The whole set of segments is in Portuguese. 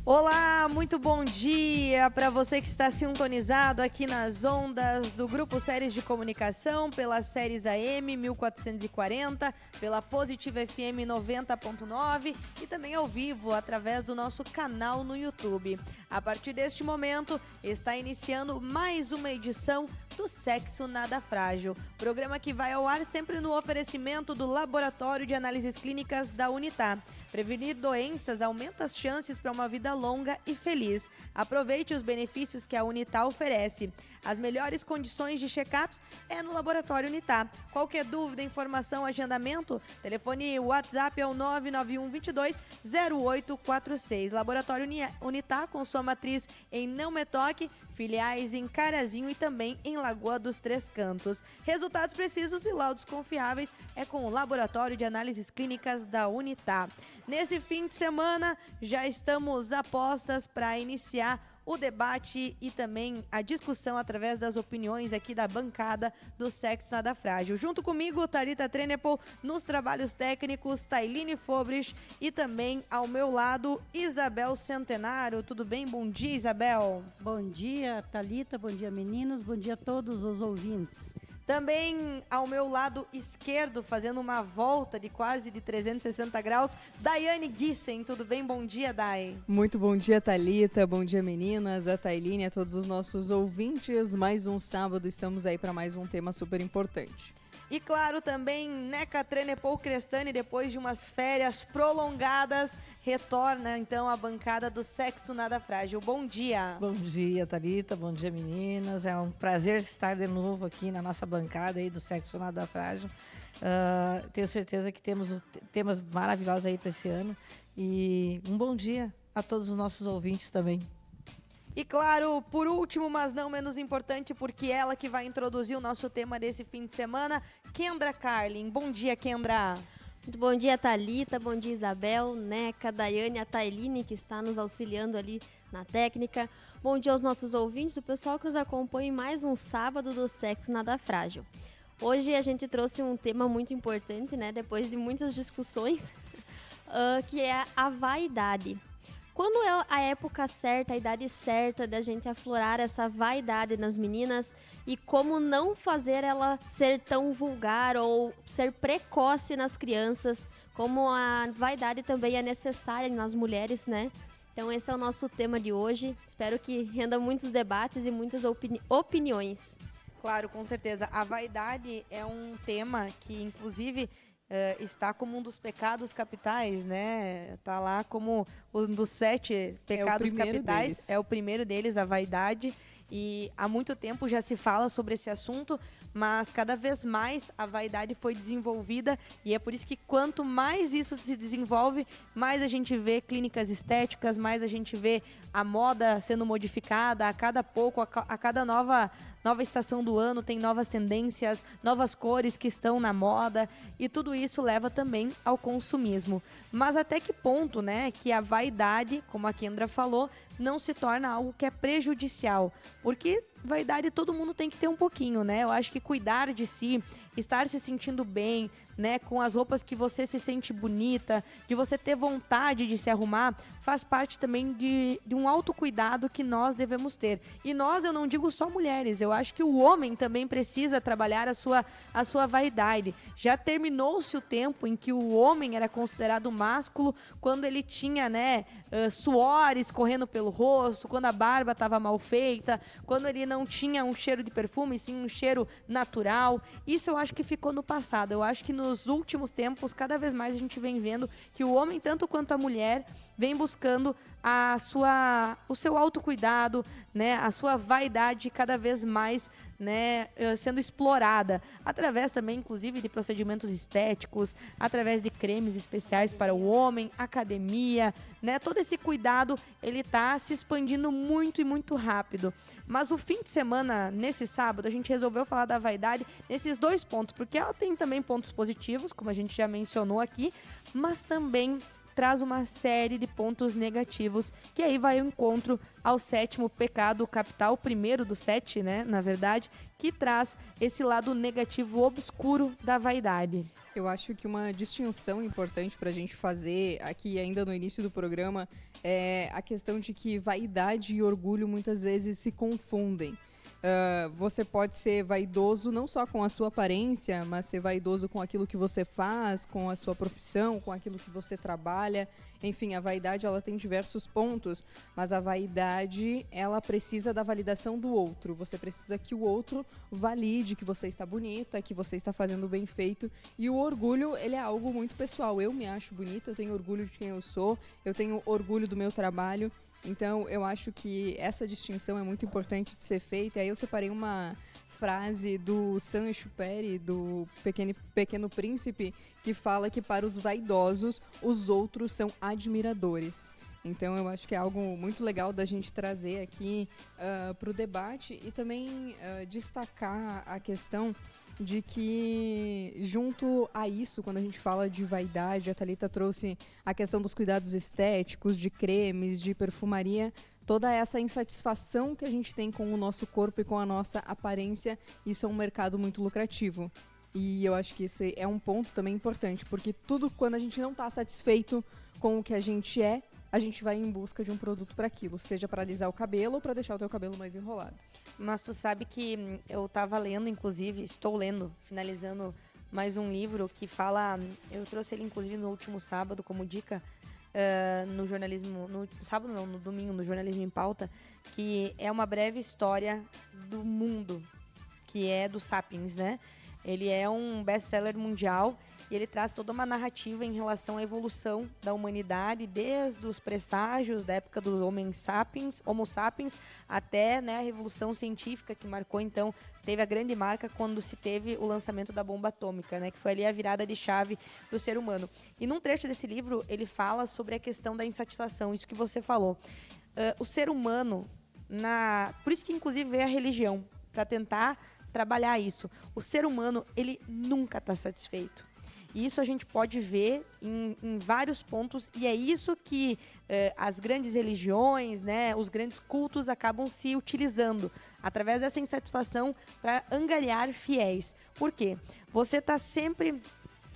Olá, muito bom dia para você que está sintonizado aqui nas ondas do Grupo Séries de Comunicação, pelas séries AM 1440, pela Positiva FM 90.9 e também ao vivo através do nosso canal no YouTube. A partir deste momento, está iniciando mais uma edição do Sexo Nada Frágil, programa que vai ao ar sempre no oferecimento do Laboratório de Análises Clínicas da Unitá. Prevenir doenças aumenta as chances para uma vida longa e feliz. Aproveite os benefícios que a Unitá oferece. As melhores condições de check-ups é no Laboratório Unitá. Qualquer dúvida, informação, agendamento, telefone WhatsApp é o 991 22 0846. Laboratório Unitá com sua matriz em Não Me Toque, filiais em Carazinho e também em Lagoa dos Três Cantos. Resultados precisos e laudos confiáveis é com o Laboratório de Análises Clínicas da Unitá. Nesse fim de semana, já estamos a postas para iniciar o debate e também a discussão através das opiniões aqui da bancada do Sexo Nada Frágil. Junto comigo, Thalita Trenepol, nos trabalhos técnicos, Tailine Fobrich e também ao meu lado, Isabel Centenário. Tudo bem? Bom dia, Isabel. Bom dia, Thalita. Bom dia, meninos. Bom dia a todos os ouvintes. Também ao meu lado esquerdo, fazendo uma volta de quase de 360 graus, Daiane Gissen. Tudo bem? Bom dia, Dai. Muito bom dia, Thalita. Bom dia, meninas, a Tailine, a todos os nossos ouvintes. Mais um sábado, estamos aí para mais um tema super importante. E claro, também Neca Trenepol Crestani, depois de umas férias prolongadas, retorna então à bancada do Sexo Nada Frágil. Bom dia. Bom dia, Thalita. Bom dia, meninas. É um prazer estar de novo aqui na nossa bancada aí do Sexo Nada Frágil. Tenho certeza que temos temas maravilhosos aí para esse ano. E um bom dia a todos os nossos ouvintes também. E claro, por último, mas não menos importante, porque ela que vai introduzir o nosso tema desse fim de semana, Kendra Carlin. Bom dia, Kendra. Muito bom dia, Thalita. Bom dia, Isabel, Neca, Daiane, a Tailine, que está nos auxiliando ali na técnica. Bom dia aos nossos ouvintes, o pessoal que nos acompanha em mais um sábado do Sexo Nada Frágil. Hoje a gente trouxe um tema muito importante, né? Depois de muitas discussões, que é a vaidade. Quando é a época certa, a idade certa da gente aflorar essa vaidade nas meninas e como não fazer ela ser tão vulgar ou ser precoce nas crianças, como a vaidade também é necessária nas mulheres, né? Então esse é o nosso tema de hoje. Espero que renda muitos debates e muitas opiniões. Claro, com certeza. A vaidade é um tema que, inclusive, está como um dos pecados capitais, né? Está lá como um dos 7 pecados capitais. Deles. É o primeiro deles, a vaidade. E há muito tempo já se fala sobre esse assunto, mas cada vez mais a vaidade foi desenvolvida e é por isso que quanto mais isso se desenvolve, mais a gente vê clínicas estéticas, mais a gente vê a moda sendo modificada a cada pouco, a cada nova estação do ano tem novas tendências, novas cores que estão na moda e tudo isso leva também ao consumismo. Mas até que ponto, né, que a vaidade, como a Kendra falou, não se torna algo que é prejudicial? Porque vaidade todo mundo tem que ter um pouquinho, né? Eu acho que cuidar de si, estar se sentindo bem, né, com as roupas que você se sente bonita, de você ter vontade de se arrumar, faz parte também de um autocuidado que nós devemos ter. E nós, eu não digo só mulheres, eu acho que o homem também precisa trabalhar a sua vaidade. Já terminou-se o tempo em que o homem era considerado másculo quando ele tinha, né, suores correndo pelo rosto, quando a barba estava mal feita, quando ele não tinha um cheiro de perfume, sim um cheiro natural. Isso eu acho que ficou no passado. Eu acho que nos últimos tempos, cada vez mais a gente vem vendo que o homem, tanto quanto a mulher, vem buscando o seu autocuidado, né, a sua vaidade cada vez mais, né, sendo explorada, através também, inclusive, de procedimentos estéticos, através de cremes especiais para o homem, academia, né, todo esse cuidado, ele tá se expandindo muito e muito rápido. Mas o fim de semana, nesse sábado, a gente resolveu falar da vaidade nesses 2 pontos, porque ela tem também pontos positivos, como a gente já mencionou aqui, mas também traz uma série de pontos negativos, que aí vai ao encontro ao 7º pecado capital, o primeiro dos 7, né, na verdade, que traz esse lado negativo obscuro da vaidade. Eu acho que uma distinção importante para a gente fazer aqui ainda no início do programa é a questão de que vaidade e orgulho muitas vezes se confundem. Você pode ser vaidoso não só com a sua aparência, mas ser vaidoso com aquilo que você faz, com a sua profissão, com aquilo que você trabalha. Enfim, a vaidade ela tem diversos pontos, mas a vaidade ela precisa da validação do outro. Você precisa que o outro valide que você está bonita, que você está fazendo bem feito. E o orgulho, ele é algo muito pessoal. Eu me acho bonita, eu tenho orgulho de quem eu sou, eu tenho orgulho do meu trabalho. Então, eu acho que essa distinção é muito importante de ser feita. E aí eu separei uma frase do Saint-Exupéry, do Pequeno Príncipe, que fala que para os vaidosos, os outros são admiradores. Então, eu acho que é algo muito legal da gente trazer aqui para o debate e também destacar a questão de que, junto a isso, quando a gente fala de vaidade, a Thalita trouxe a questão dos cuidados estéticos, de cremes, de perfumaria, toda essa insatisfação que a gente tem com o nosso corpo e com a nossa aparência, isso é um mercado muito lucrativo. E eu acho que esse é um ponto também importante, porque tudo quando a gente não está satisfeito com o que a gente é, a gente vai em busca de um produto para aquilo, seja para alisar o cabelo ou para deixar o teu cabelo mais enrolado. Mas tu sabe que eu estava lendo, inclusive, estou lendo, finalizando mais um livro que fala, eu trouxe ele inclusive no último sábado como dica, no jornalismo, no sábado não, no domingo, no Jornalismo em Pauta, que é uma breve história do mundo, que é do Sapiens, né? Ele é um best-seller mundial e ele traz toda uma narrativa em relação à evolução da humanidade, desde os presságios da época do Homo sapiens, até, né, a revolução científica que marcou, então, teve a grande marca quando se teve o lançamento da bomba atômica, né, que foi ali a virada de chave do ser humano. E num trecho desse livro, ele fala sobre a questão da insatisfação, isso que você falou. O ser humano, por isso que inclusive veio a religião, para tentar trabalhar isso. O ser humano, ele nunca está satisfeito. E isso a gente pode ver em vários pontos, e é isso que as grandes religiões, né, os grandes cultos acabam se utilizando, através dessa insatisfação para angariar fiéis. Por quê? Você está sempre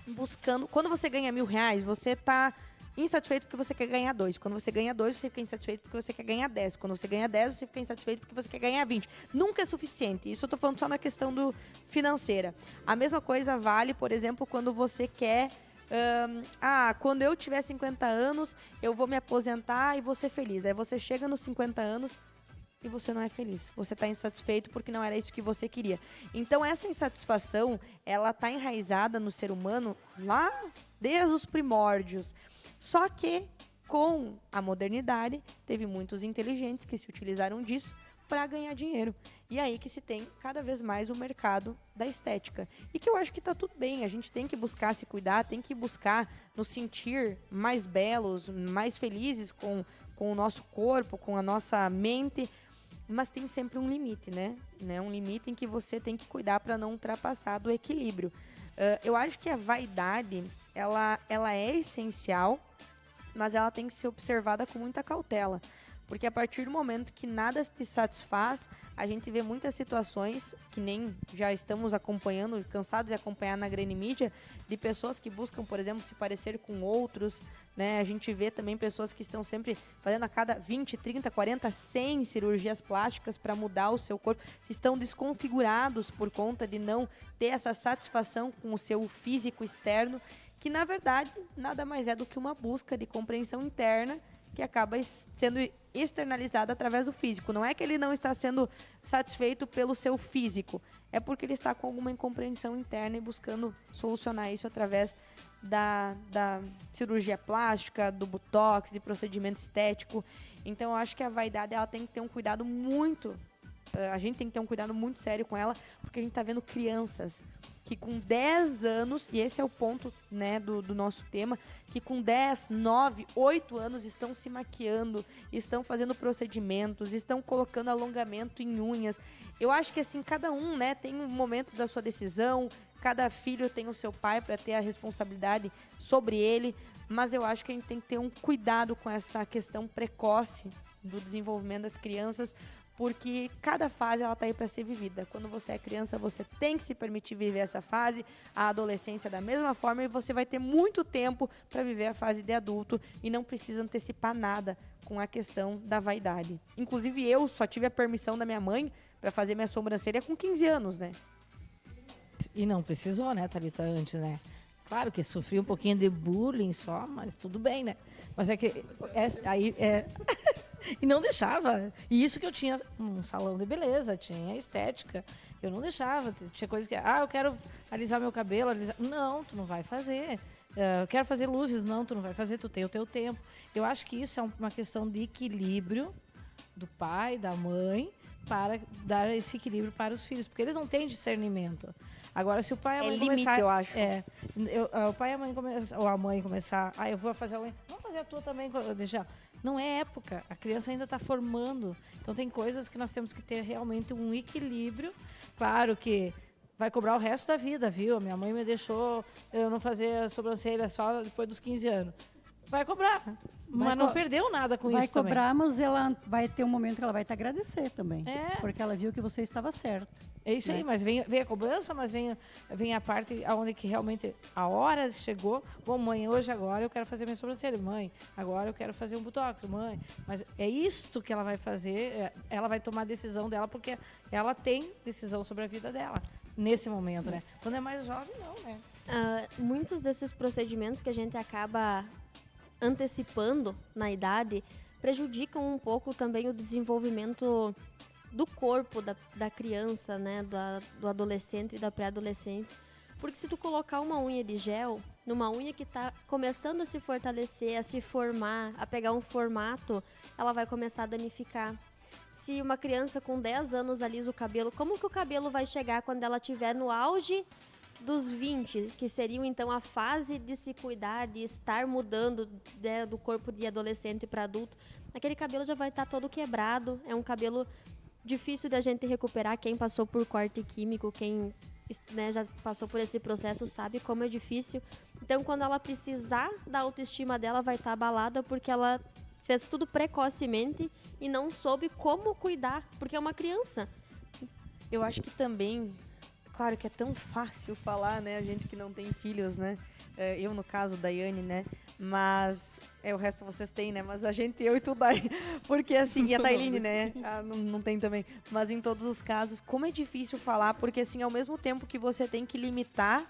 buscando... Quando você ganha R$1.000, você está insatisfeito porque você quer ganhar 2. Quando você ganha 2, você fica insatisfeito porque você quer ganhar 10. Quando você ganha 10, você fica insatisfeito porque você quer ganhar 20. Nunca é suficiente. Isso eu tô falando só na questão financeira. A mesma coisa vale, por exemplo, quando você quer... quando eu tiver 50 anos, eu vou me aposentar e vou ser feliz. Aí você chega nos 50 anos e você não é feliz. Você está insatisfeito porque não era isso que você queria. Então, essa insatisfação, ela tá enraizada no ser humano lá desde os primórdios. Só que, com a modernidade, teve muitos inteligentes que se utilizaram disso para ganhar dinheiro. E aí que se tem cada vez mais o mercado da estética. E que eu acho que tá tudo bem, a gente tem que buscar se cuidar, tem que buscar nos sentir mais belos, mais felizes com o nosso corpo, com a nossa mente, mas tem sempre um limite, né? Um limite em que você tem que cuidar para não ultrapassar do equilíbrio. Eu acho que a vaidade, ela é essencial, mas ela tem que ser observada com muita cautela. Porque a partir do momento que nada te satisfaz, a gente vê muitas situações, que nem já estamos acompanhando, cansados de acompanhar na grande mídia, de pessoas que buscam, por exemplo, se parecer com outros, né? A gente vê também pessoas que estão sempre fazendo a cada 20, 30, 40, 100 cirurgias plásticas para mudar o seu corpo, estão desconfigurados por conta de não ter essa satisfação com o seu físico externo, que na verdade nada mais é do que uma busca de compreensão interna que acaba sendo externalizada através do físico. Não é que ele não está sendo satisfeito pelo seu físico, é porque ele está com alguma incompreensão interna e buscando solucionar isso através da cirurgia plástica, do botox, de procedimento estético. Então eu acho que a vaidade ela tem que ter um cuidado muito... A gente tem que ter um cuidado muito sério com ela, porque a gente está vendo crianças que com 10 anos, e esse é o ponto, né, do nosso tema, que com 10, 9, 8 anos estão se maquiando, estão fazendo procedimentos, estão colocando alongamento em unhas. Eu acho que assim, cada um, né, tem um momento da sua decisão, cada filho tem o seu pai para ter a responsabilidade sobre ele, mas eu acho que a gente tem que ter um cuidado com essa questão precoce do desenvolvimento das crianças, porque cada fase ela tá aí para ser vivida. Quando você é criança, você tem que se permitir viver essa fase, a adolescência da mesma forma, e você vai ter muito tempo para viver a fase de adulto e não precisa antecipar nada com a questão da vaidade. Inclusive eu só tive a permissão da minha mãe para fazer minha sobrancelha com 15 anos, né? E não precisou, né, Thalita, antes, né? Claro que sofri um pouquinho de bullying só, mas tudo bem, né? Mas é que aí e não deixava. E isso que eu tinha um salão de beleza, tinha estética. Eu não deixava. Tinha coisas que, eu quero alisar meu cabelo. Não, tu não vai fazer. Eu quero fazer luzes. Não, tu não vai fazer, tu tem o teu tempo. Eu acho que isso é uma questão de equilíbrio do pai, da mãe, para dar esse equilíbrio para os filhos. Porque eles não têm discernimento. Agora, se o pai e a mãe limite, começar... eu acho. O pai e a mãe ou a mãe começar... eu vou fazer a unha. Vamos fazer a tua também. Deixar. Não é época. A criança ainda está formando. Então, tem coisas que nós temos que ter realmente um equilíbrio. Claro que vai cobrar o resto da vida, viu? Minha mãe me deixou eu não fazer a sobrancelha só depois dos 15 anos. Vai cobrar. Mas não perdeu nada com isso Vai também. cobrar, mas ela vai ter um momento que ela vai te agradecer também. Porque ela viu que você estava certa. É isso aí, mas vem a cobrança, mas vem a parte onde que realmente a hora chegou. Bom, mãe, hoje, agora eu quero fazer minha sobrancelha. Mãe, agora eu quero fazer um botox. Mãe, mas é isto que ela vai fazer. Ela vai tomar a decisão dela, porque ela tem decisão sobre a vida dela. Nesse momento, né? Quando é mais jovem, não, né? Muitos desses procedimentos que a gente acaba antecipando na idade prejudicam um pouco também o desenvolvimento do corpo da criança, né, do adolescente e da pré-adolescente. Porque se tu colocar uma unha de gel, numa unha que está começando a se fortalecer, a se formar, a pegar um formato, ela vai começar a danificar. Se uma criança com 10 anos alisa o cabelo, como que o cabelo vai chegar quando ela estiver no auge dos 20, que seriam então a fase de se cuidar, de estar mudando, né, do corpo de adolescente para adulto? Aquele cabelo já vai estar todo quebrado, é um cabelo difícil da gente recuperar. Quem passou por corte químico, quem, né, já passou por esse processo sabe como é difícil. Então, quando ela precisar da autoestima dela, vai estar abalada porque ela fez tudo precocemente e não soube como cuidar, porque é uma criança. Eu acho que também, claro que é tão fácil falar, né, a gente que não tem filhos, né, eu no caso, Daiane, né, mas o resto vocês têm, né, mas a gente, eu e tu, Dai, porque assim, e a Tailine, né, não tem também, mas em todos os casos, como é difícil falar, porque assim, ao mesmo tempo que você tem que limitar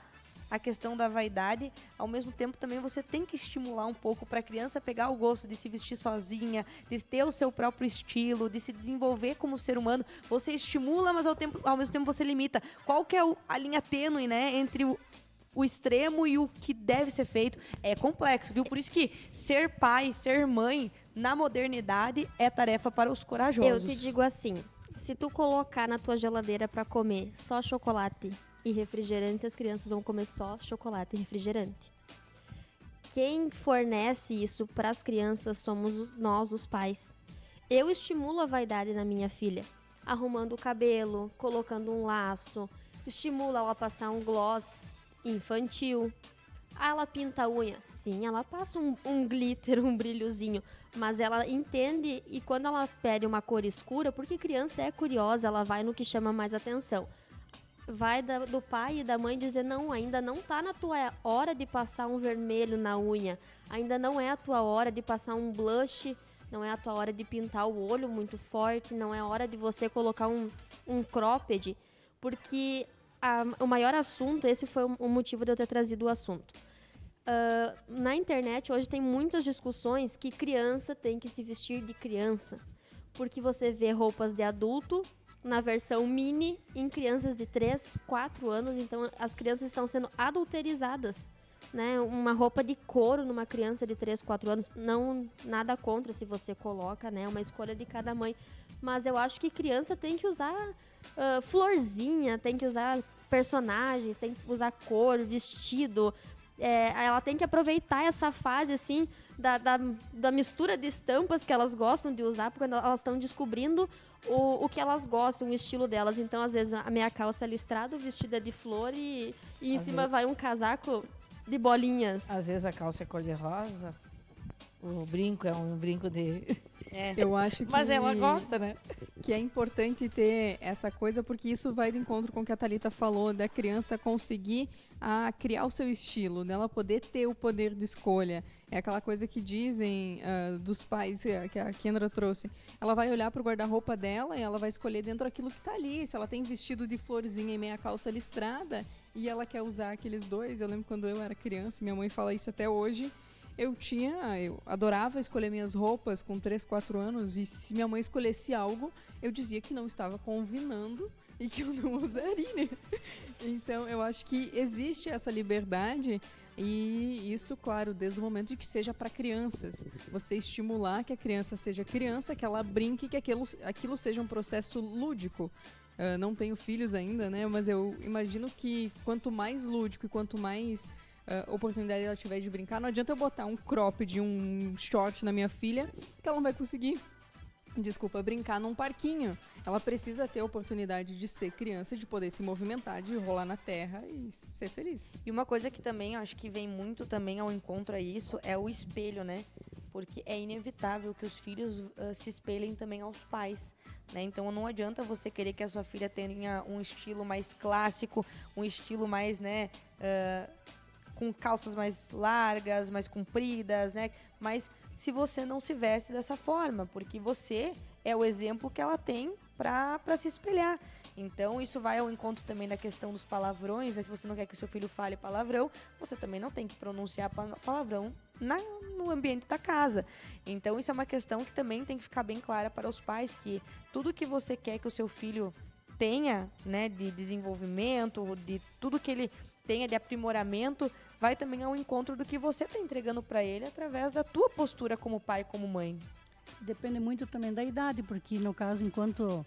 a questão da vaidade, ao mesmo tempo também você tem que estimular um pouco para a criança pegar o gosto de se vestir sozinha, de ter o seu próprio estilo, de se desenvolver como ser humano. Você estimula, mas ao mesmo tempo você limita. Qual que é a linha tênue, né, entre o extremo e o que deve ser feito? É complexo, viu? Por isso que ser pai, ser mãe, na modernidade, é tarefa para os corajosos. Eu te digo assim, se tu colocar na tua geladeira para comer só chocolate e refrigerante, as crianças vão comer só chocolate e refrigerante. Quem fornece isso para as crianças somos nós, os pais. Eu estimulo a vaidade na minha filha, arrumando o cabelo, colocando um laço, estimulo ela a passar um gloss infantil. Ela pinta a unha? Sim, ela passa um glitter, um brilhozinho, mas ela entende, e quando ela pede uma cor escura, porque criança é curiosa, ela vai no que chama mais atenção. Vai do pai e da mãe dizer, não, ainda não tá na tua hora de passar um vermelho na unha, ainda não é a tua hora de passar um blush, não é a tua hora de pintar o olho muito forte, não é a hora de você colocar um cropped, porque o maior assunto, esse foi o motivo de eu ter trazido o assunto. Na internet hoje tem muitas discussões que criança tem que se vestir de criança, porque você vê roupas de adulto na versão mini em crianças de 3, 4 anos, então as crianças estão sendo adulterizadas, né? Uma roupa de couro numa criança de 3, 4 anos, não nada contra se você coloca, né? Uma escolha de cada mãe, mas eu acho que criança tem que usar florzinha, tem que usar personagens, tem que usar cor, vestido, ela tem que aproveitar essa fase, assim, da mistura de estampas que elas gostam de usar, porque elas estão descobrindo o que elas gostam, o estilo delas. Então, às vezes, a minha calça é listrada, o vestido é de flor e em cima vai um casaco de bolinhas. Às vezes a calça é cor-de-rosa, o brinco é um brinco de... Eu acho que... Mas ela gosta, né? Que é importante ter essa coisa, porque isso vai de encontro com o que a Thalita falou, da criança conseguir criar o seu estilo, dela poder ter o poder de escolha. É aquela coisa que dizem dos pais, que a Kendra trouxe. Ela vai olhar pro guarda-roupa dela e ela vai escolher dentro aquilo que tá ali. Se ela tem vestido de florzinha e meia calça listrada e ela quer usar aqueles dois. Eu lembro quando eu era criança, minha mãe fala isso até hoje. Eu adorava escolher minhas roupas com 3, 4 anos, e se minha mãe escolhesse algo, eu dizia que não estava combinando e que eu não usaria. Então, eu acho que existe essa liberdade, e isso, claro, desde o momento de que seja para crianças. Você estimular que a criança seja criança, que ela brinque, que aquilo seja um processo lúdico. Não tenho filhos ainda, né? Mas eu imagino que quanto mais lúdico e quanto mais oportunidade ela tiver de brincar, não adianta eu botar um crop de um short na minha filha que ela não vai conseguir, brincar num parquinho. Ela precisa ter a oportunidade de ser criança, de poder se movimentar, de rolar na terra e ser feliz. E uma coisa que também eu acho que vem muito também ao encontro a isso é o espelho, né? Porque é inevitável que os filhos se espelhem também aos pais, né? Então não adianta você querer que a sua filha tenha um estilo mais clássico, um estilo mais, né, com calças mais largas, mais compridas, né? Mas se você não se veste dessa forma, porque você é o exemplo que ela tem para se espelhar. Então, isso vai ao encontro também da questão dos palavrões, né? Se você não quer que o seu filho fale palavrão, você também não tem que pronunciar palavrão no ambiente da casa. Então, isso é uma questão que também tem que ficar bem clara para os pais, que tudo que você quer que o seu filho tenha, né, de desenvolvimento, de tudo que ele tenha de aprimoramento, vai também ao encontro do que você está entregando para ele através da tua postura como pai e como mãe. Depende muito também da idade, porque no caso, enquanto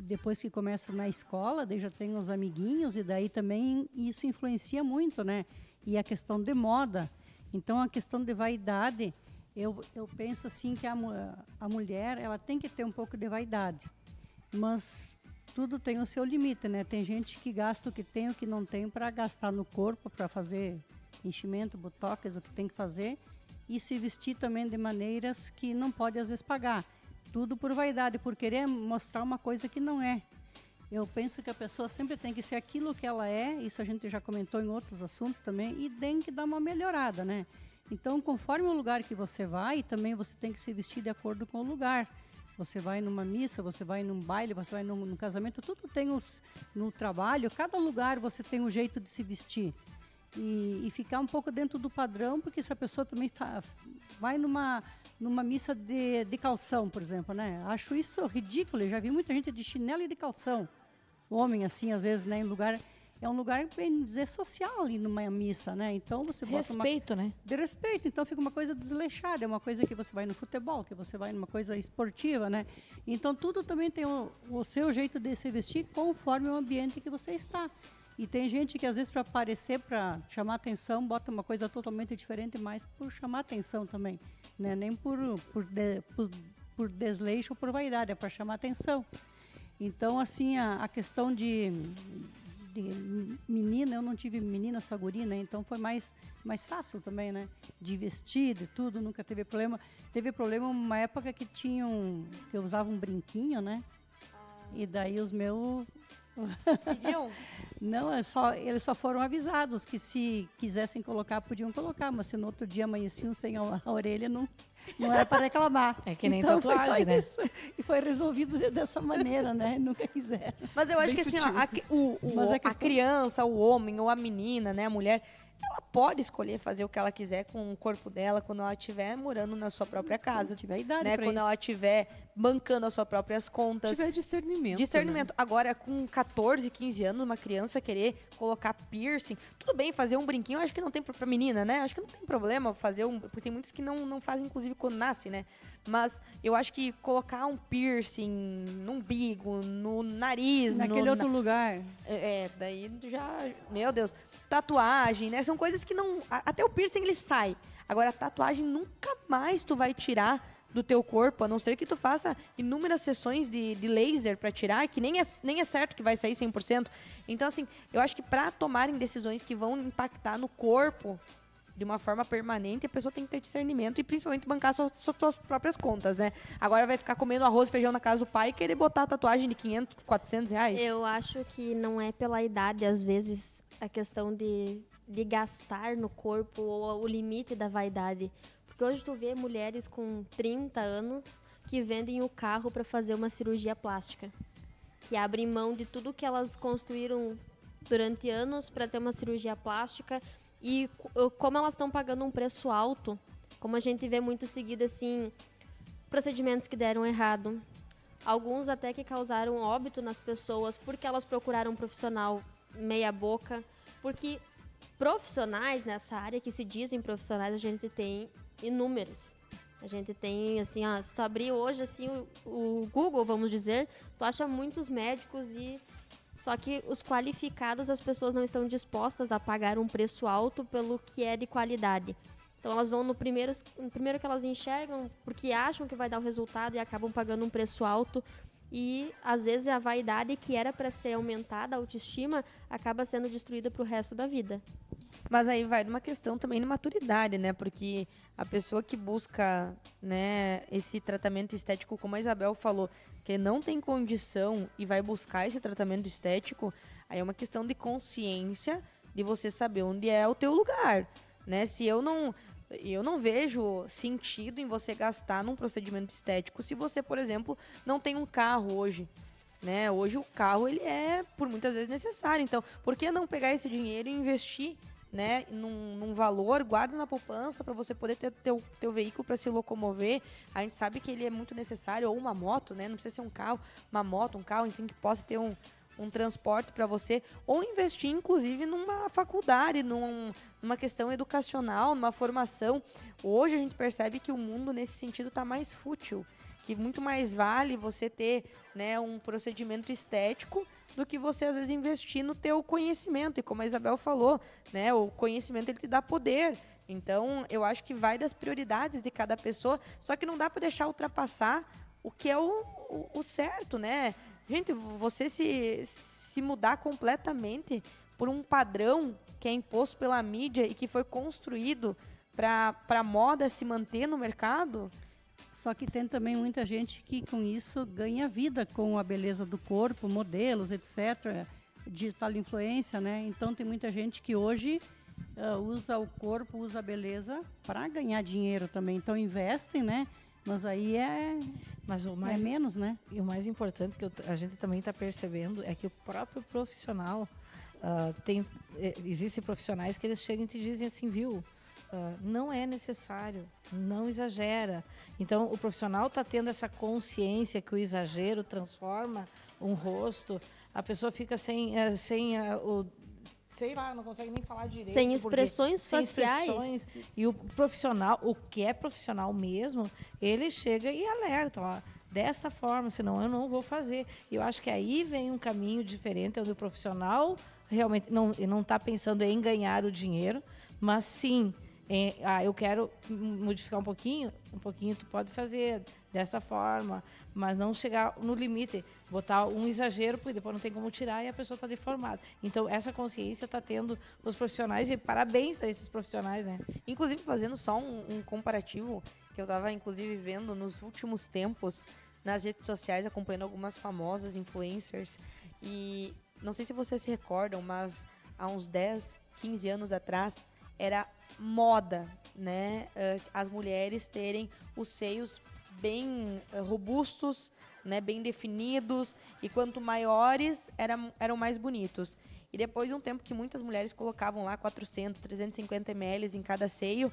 depois que começa na escola, daí já tem os amiguinhos, e daí também isso influencia muito, né? E a questão de moda. Então, a questão de vaidade, eu penso assim que a mulher, ela tem que ter um pouco de vaidade, mas tudo tem o seu limite, né? Tem gente que gasta o que tem, o que não tem, para gastar no corpo, para fazer enchimento, botox, o que tem que fazer, e se vestir também de maneiras que não pode às vezes pagar. Tudo por vaidade, por querer mostrar uma coisa que não é. Eu penso que a pessoa sempre tem que ser aquilo que ela é, isso a gente já comentou em outros assuntos também, e tem que dar uma melhorada, né? Então, conforme o lugar que você vai, também você tem que se vestir de acordo com o lugar. Você vai numa missa, você vai num baile, você vai num casamento, tudo tem no trabalho, cada lugar você tem um jeito de se vestir. E ficar um pouco dentro do padrão, porque se a pessoa também vai numa missa de calção, por exemplo, né? Acho isso ridículo, eu já vi muita gente de chinelo e de calção. Homem, assim, às vezes, né, é um lugar, bem dizer, social ali numa missa, né? Então você bota Respeito, né? de respeito, então fica uma coisa desleixada, é uma coisa que você vai no futebol, que você vai numa coisa esportiva, né? Então tudo também tem o seu jeito de se vestir conforme o ambiente que você está. E tem gente que às vezes para aparecer, para chamar atenção, bota uma coisa totalmente diferente, mas por chamar atenção também, né? Nem por desleixo ou por vaidade, é para chamar atenção. Então, assim, a questão de menina, eu não tive menina, só guri, né? Então foi mais fácil também, né? De vestir, de tudo, nunca teve problema. Teve problema uma época que eu usava um brinquinho, né? E daí os meus... Não, eles só foram avisados que se quisessem colocar, podiam colocar, mas se no outro dia amanheciam sem a orelha, não era para reclamar. É que nem então, tatuagem, né? E foi resolvido dessa maneira, né? Nunca quiseram. Mas eu acho que assim, ó, a criança, o homem ou a menina, né, a mulher, ela pode escolher fazer o que ela quiser com o corpo dela quando ela estiver morando na sua própria casa. Quando tiver idade, né? pra Quando isso. ela estiver bancando as suas próprias contas. Tiver discernimento. Discernimento. Agora, com 14, 15 anos, uma criança querer colocar piercing, tudo bem, fazer um brinquinho, eu acho que não tem pra menina, né? Acho que não tem problema fazer porque tem muitos que não fazem, inclusive, quando nasce, né? Mas eu acho que colocar um piercing no umbigo, no nariz... Naquele outro lugar. daí já... Meu Deus. tatuagem, né? São coisas que não... Até o piercing, ele sai. Agora, a tatuagem nunca mais tu vai tirar do teu corpo, a não ser que tu faça inúmeras sessões de laser para tirar, que nem é certo que vai sair 100%. Então, assim, eu acho que para tomarem decisões que vão impactar no corpo de uma forma permanente, a pessoa tem que ter discernimento e principalmente bancar suas próprias contas, né? Agora vai ficar comendo arroz e feijão na casa do pai e querer botar a tatuagem de 500, 400 reais? Eu acho que não é pela idade, às vezes, a questão de gastar no corpo ou o limite da vaidade. Porque hoje tu vê mulheres com 30 anos que vendem o carro para fazer uma cirurgia plástica. Que abrem mão de tudo que elas construíram durante anos para ter uma cirurgia plástica. E como elas estão pagando um preço alto, como a gente vê muito seguido, assim, procedimentos que deram errado. Alguns até que causaram óbito nas pessoas porque elas procuraram um profissional meia boca. Porque profissionais nessa área, que se dizem profissionais, a gente tem inúmeros. A gente tem, assim, se tu abrir hoje, assim, o Google, vamos dizer, tu acha muitos médicos e... Só que os qualificados, as pessoas não estão dispostas a pagar um preço alto pelo que é de qualidade. Então, elas vão no primeiro que elas enxergam, porque acham que vai dar o resultado e acabam pagando um preço alto. E, às vezes, a vaidade que era para ser aumentada, a autoestima, acaba sendo destruída para o resto da vida. Mas aí vai de uma questão também de maturidade, né? Porque a pessoa que busca, né, esse tratamento estético, como a Isabel falou, que não tem condição e vai buscar esse tratamento estético, aí é uma questão de consciência, de você saber onde é o teu lugar, né? Se eu não vejo sentido em você gastar num procedimento estético se você, por exemplo, não tem um carro hoje, né? Hoje o carro, ele é, por muitas vezes, necessário. Então, por que não pegar esse dinheiro e investir, né, num valor, guarda na poupança para você poder ter teu veículo para se locomover. A gente sabe que ele é muito necessário, ou uma moto, né? Não precisa ser um carro, uma moto, um carro, enfim, que possa ter um transporte para você, ou investir, inclusive, numa faculdade, numa questão educacional, numa formação. Hoje a gente percebe que o mundo, nesse sentido, está mais fútil, que muito mais vale você ter, né, um procedimento estético do que você, às vezes, investir no teu conhecimento. E como a Isabel falou, né, o conhecimento, ele te dá poder. Então, eu acho que vai das prioridades de cada pessoa, só que não dá para deixar ultrapassar o que é o certo, né? Gente, você se mudar completamente por um padrão que é imposto pela mídia e que foi construído para a moda se manter no mercado... Só que tem também muita gente que com isso ganha vida com a beleza do corpo, modelos, etc. Digital influência, né? Então tem muita gente que hoje usa o corpo, usa a beleza para ganhar dinheiro também. Então investem, né? Mas aí é menos, né? E o mais importante que a gente também está percebendo é que o próprio profissional existem profissionais que eles chegam e te dizem assim, viu? Não é necessário, não exagera. Então, o profissional está tendo essa consciência que o exagero transforma um rosto, a pessoa fica sem sei lá, não consegue nem falar direito. Sem expressões faciais. Sem expressões. E o profissional, o que é profissional mesmo, ele chega e alerta, ó, desta forma, senão eu não vou fazer. E eu acho que aí vem um caminho diferente, onde o profissional realmente não está pensando em ganhar o dinheiro, mas sim... eu quero modificar um pouquinho tu pode fazer dessa forma, mas não chegar no limite, botar um exagero, porque depois não tem como tirar e a pessoa está deformada. Então, essa consciência está tendo os profissionais e parabéns a esses profissionais, né? Inclusive, fazendo só um comparativo, que eu estava, inclusive, vendo nos últimos tempos nas redes sociais, acompanhando algumas famosas influencers, e não sei se vocês se recordam, mas há uns 10, 15 anos atrás, era moda, né? As mulheres terem os seios bem robustos, né? Bem definidos, e quanto maiores, eram mais bonitos. E depois de um tempo que muitas mulheres colocavam lá 400, 350 ml em cada seio,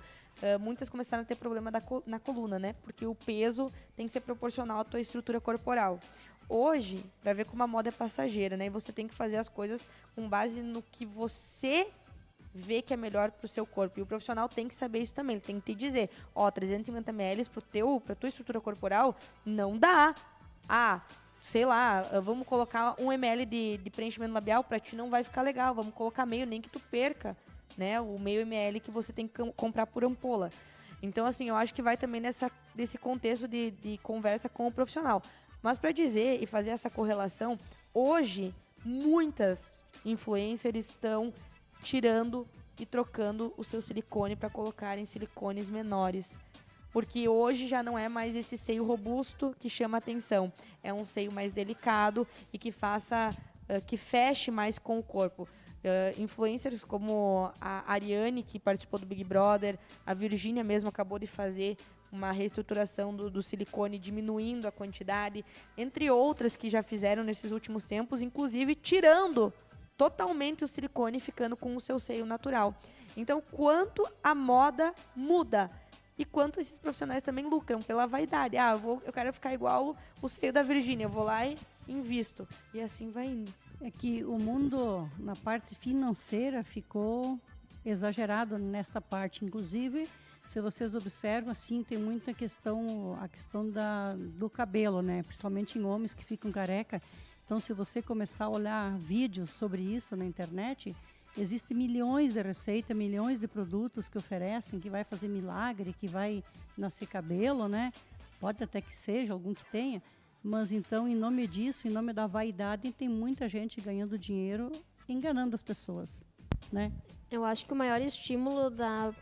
muitas começaram a ter problema na coluna, né? Porque o peso tem que ser proporcional à tua estrutura corporal. Hoje, para ver como a moda é passageira, né? E você tem que fazer as coisas com base no que você vê que é melhor pro seu corpo. E o profissional tem que saber isso também. Ele tem que te dizer, 350 ml pra tua estrutura corporal não dá. sei lá, vamos colocar 1 ml de preenchimento labial, pra ti não vai ficar legal. Vamos colocar meio, nem que tu perca, né? O meio ml que você tem que comprar por ampola. Então, assim, eu acho que vai também desse contexto de conversa com o profissional. Mas para dizer e fazer essa correlação, hoje, muitas influencers estão tirando e trocando o seu silicone para colocar em silicones menores. Porque hoje já não é mais esse seio robusto que chama atenção. É um seio mais delicado e que que feche mais com o corpo. Influencers como a Ariane, que participou do Big Brother, a Virgínia mesmo acabou de fazer uma reestruturação do silicone, diminuindo a quantidade, entre outras que já fizeram nesses últimos tempos, inclusive tirando totalmente o silicone e ficando com o seu seio natural. Então, quanto a moda muda e quanto esses profissionais também lucram pela vaidade. Eu quero ficar igual o seio da Virgínia, eu vou lá e invisto. E assim vai indo. É que o mundo, na parte financeira, ficou exagerado nesta parte. Inclusive, se vocês observam, assim, tem muita a questão do cabelo, né? Principalmente em homens que ficam careca. Então, se você começar a olhar vídeos sobre isso na internet, existem milhões de receitas, milhões de produtos que oferecem, que vai fazer milagre, que vai nascer cabelo, né? Pode até que seja, algum que tenha. Mas então, em nome disso, em nome da vaidade, tem muita gente ganhando dinheiro enganando as pessoas, né? Eu acho que o maior estímulo da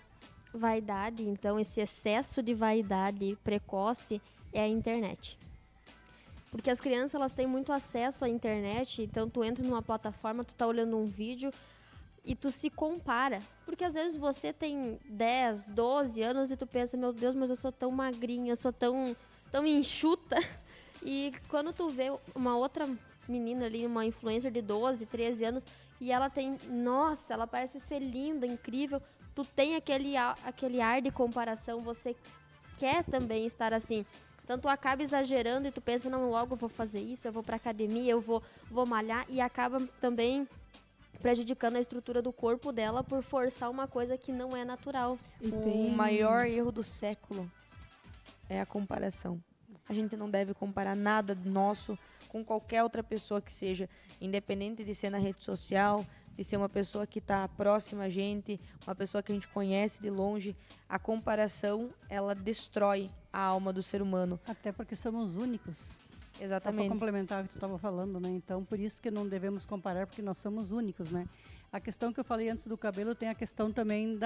vaidade, então esse excesso de vaidade precoce, é a internet. Porque as crianças, elas têm muito acesso à internet, então tu entra numa plataforma, tu tá olhando um vídeo e tu se compara. Porque às vezes você tem 10, 12 anos e tu pensa, meu Deus, mas eu sou tão magrinha, eu sou tão enxuta. E quando tu vê uma outra menina ali, uma influencer de 12, 13 anos, e ela tem, nossa, ela parece ser linda, incrível, tu tem aquele ar de comparação, você quer também estar assim. Então tu acaba exagerando e tu pensa, não, logo eu vou fazer isso, eu vou pra academia, eu vou malhar, e acaba também prejudicando a estrutura do corpo dela por forçar uma coisa que não é natural. O maior erro do século é a comparação. A gente não deve comparar nada nosso com qualquer outra pessoa que seja, independente de ser na rede social, de ser uma pessoa que está próxima a gente, uma pessoa que a gente conhece de longe. A comparação, ela destrói a alma do ser humano. Até porque somos únicos. Exatamente. Só para complementar o que tu estava falando, né? Então, por isso que não devemos comparar, porque nós somos únicos, né? A questão que eu falei antes do cabelo tem a questão também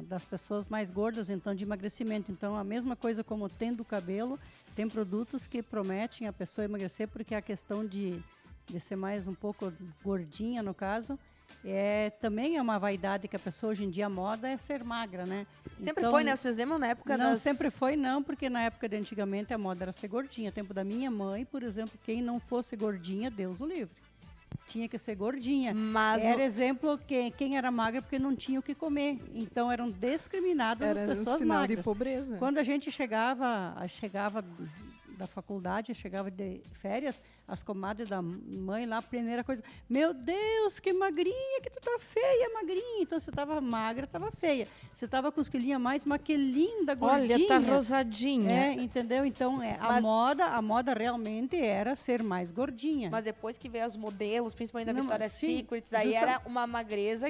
das pessoas mais gordas, então, de emagrecimento. Então, a mesma coisa como tem do cabelo, tem produtos que prometem a pessoa emagrecer, porque a questão de ser mais um pouco gordinha, no caso, também é uma vaidade que a pessoa hoje em dia, a moda é ser magra, né? Sempre então, foi, né? Vocês lembram na época não, sempre foi não, porque na época de antigamente a moda era ser gordinha. Tempo da minha mãe, por exemplo, quem não fosse gordinha, Deus o livre. Tinha que ser gordinha. Mas era exemplo que quem era magra porque não tinha o que comer. Então eram discriminadas as pessoas um sinal magras. de pobreza. Quando a gente chegava da faculdade, chegava de férias, as comadres da mãe lá, a primeira coisa, meu Deus, que magrinha, que tu tá feia, magrinha. Então, você tava magra, tava feia. Você tava com os quilinhos a mais, mas que linda, gordinha. Olha, tá rosadinha. Entendeu? Então, a moda realmente era ser mais gordinha. Mas depois que veio os modelos, principalmente da Não, Victoria's sim, Secret, aí era uma magreza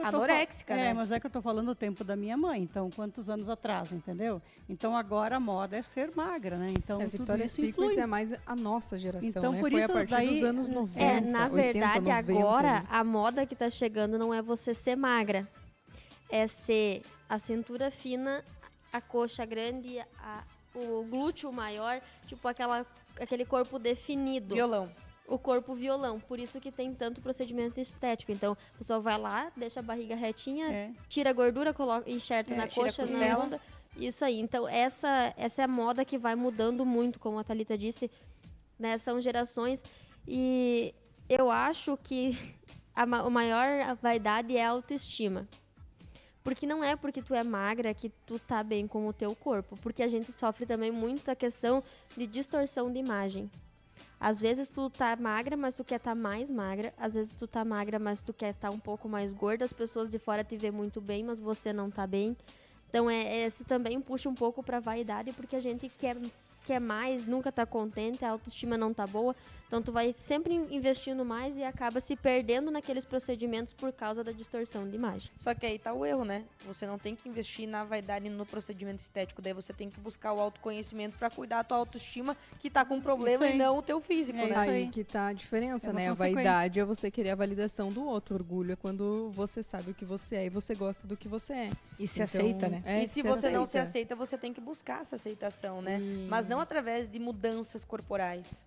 anoréxica, né? Mas é que eu tô falando do tempo da minha mãe. Então, quantos anos atrás, entendeu? Então, agora a moda é ser magra, né? Então, tudo Victoria's isso influi. Secret é mais a nossa geração, Então, né? por Foi a isso, partir dos anos 90, Na 80, verdade, 90, agora, né? a moda que tá chegando não é você ser magra. É ser a cintura fina, a coxa grande, o glúteo maior, tipo aquele corpo definido. Violão. O corpo violão. Por isso que tem tanto procedimento estético. Então, a pessoa vai lá, deixa a barriga retinha, tira a gordura, enxerta na tira a coxa, na costela. bunda. Isso aí. Então, essa é a moda que vai mudando muito, como a Thalita disse, né? São gerações. E eu acho que a maior vaidade é a autoestima. Porque não é porque tu é magra que tu tá bem com o teu corpo. Porque a gente sofre também muita questão de distorção de imagem. Às vezes tu tá magra, mas tu quer estar mais magra. Às vezes tu tá magra, mas tu quer estar um pouco mais gorda. As pessoas de fora te vê muito bem, mas você não tá bem. Então, esse também puxa um pouco pra vaidade, porque a gente quer quer mais, nunca tá contente, a autoestima não tá boa. Então tu vai sempre investindo mais e acaba se perdendo naqueles procedimentos por causa da distorção de imagem. Só que aí tá o erro, né? Você não tem que investir na vaidade no procedimento estético, daí você tem que buscar o autoconhecimento pra cuidar da tua autoestima que tá com problema Isso e aí. não o teu físico, É né? isso Aí aí. que tá a diferença, É uma né? A consequência. vaidade é você querer a validação do outro. Orgulho é quando você sabe o que você é e você gosta do que você é. E se Então, aceita, né? é, E se você não se aceita, você tem que buscar essa aceitação, né? Mas não através de mudanças corporais.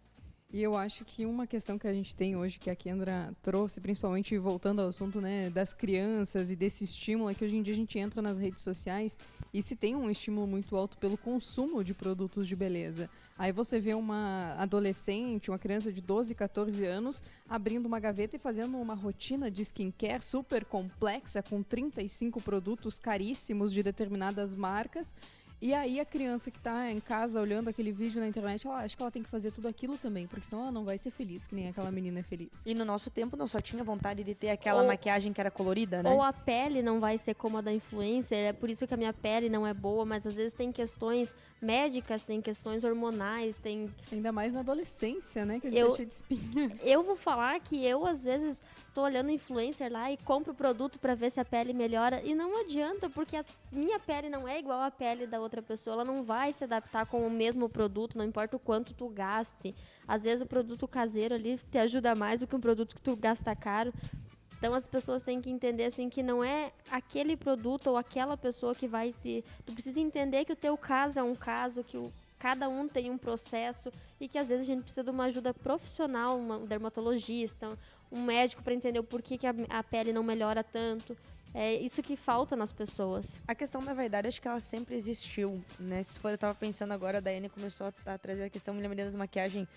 E eu acho que uma questão que a gente tem hoje, que a Kendra trouxe, principalmente voltando ao assunto, né, das crianças e desse estímulo, é que hoje em dia a gente entra nas redes sociais e se tem um estímulo muito alto pelo consumo de produtos de beleza. Aí você vê uma adolescente, uma criança de 12, 14 anos, abrindo uma gaveta e fazendo uma rotina de skincare super complexa, com 35 produtos caríssimos de determinadas marcas. E aí a criança que tá em casa olhando aquele vídeo na internet, ela acha que ela tem que fazer tudo aquilo também, porque senão ela não vai ser feliz, que nem aquela menina é feliz. E no nosso tempo não só tinha vontade de ter aquela Ou- maquiagem que era colorida, né? Ou a pele não vai ser como a da influencer, é por isso que a minha pele não é boa, mas às vezes tem questões médicas, tem questões hormonais, tem... Ainda mais na adolescência, né, que a gente Eu- tá cheio de espinha. Eu vou falar que eu, às vezes, tô olhando influencer lá e compro o produto pra ver se a pele melhora, e não adianta, porque a minha pele não é igual à pele da outra pessoa, ela não vai se adaptar com o mesmo produto, não importa o quanto tu gaste. Às vezes o produto caseiro ali te ajuda mais do que um produto que tu gasta caro. Então as pessoas têm que entender assim que não é aquele produto ou aquela pessoa que vai te... Tu precisa entender que o teu caso é um caso, que cada um tem um processo e que às vezes a gente precisa de uma ajuda profissional, um dermatologista, um médico para entender o porquê que a pele não melhora tanto. É isso que falta nas pessoas. A questão da vaidade, acho que ela sempre existiu, né? Se for, eu tava pensando agora, a Daiane começou a trazer a questão, me lembrei das maquiagens,